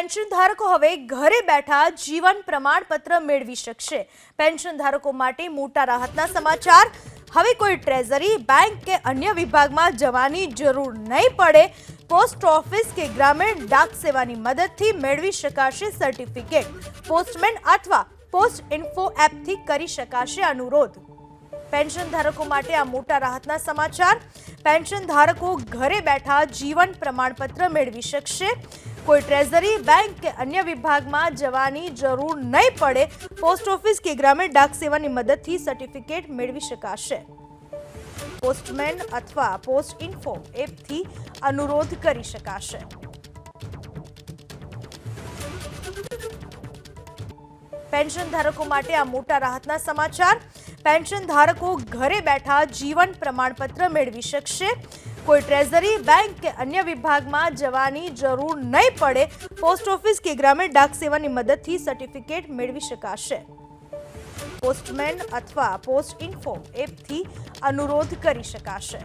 Pension ધારકો હવે ઘરે બેઠા જીવન પ્રમાણપત્ર મેળવી શકશે। પેન્શન ધારકો માટે મોટા રાહતના સમાચાર। હવે કોઈ ટ્રેઝરી, બેંક કે અન્ય વિભાગમાં જવાની જરૂર નહીં પડે। પોસ્ટ ઓફિસ કે ગ્રામીણ ડાક સેવાની મદદથી મેળવી શકાશે સર્ટિફિકેટ। પોસ્ટમેન અથવા પોસ્ટ ઇન્ફો એપથી કરી શકાશે અનુરોધ। પેન્શન ધારકો માટે આ મોટા રાહતના સમાચાર। પેન્શન ધારકો ઘરે બેઠા જીવન પ્રમાણપત્ર મેળવી શકશે। કોઈ ટ્રેઝરી, બેંક કે અન્ય વિભાગમાં જવાની જરૂર નહીં પડે। પોસ્ટ ઓફિસ કે ગ્રામીણ ડાક સેવાની મદદથી સર્ટિફિકેટ મેળવી શકાશે। પોસ્ટમેન અથવા પોસ્ટ ઇન્ફો એપથી અનુરોધ કરી શકાશે। પેન્શન ધારકો માટે આ મોટા રાહતના સમાચાર। પેન્શન ધારકો ઘરે બેઠા જીવન પ્રમાણપત્ર મેળવી શકશે। કોઈ ટ્રેઝરી, બેંક કે અન્ય વિભાગમાં જવાની જરૂર નહીં પડે। પોસ્ટ ઓફિસ કે ગ્રામીણ ડાક સેવાની મદદથી સર્ટિફિકેટ મેળવી શકાશે। પોસ્ટમેન અથવા પોસ્ટ ઇન્ફો એપથી અનુરોધ કરી શકાશે।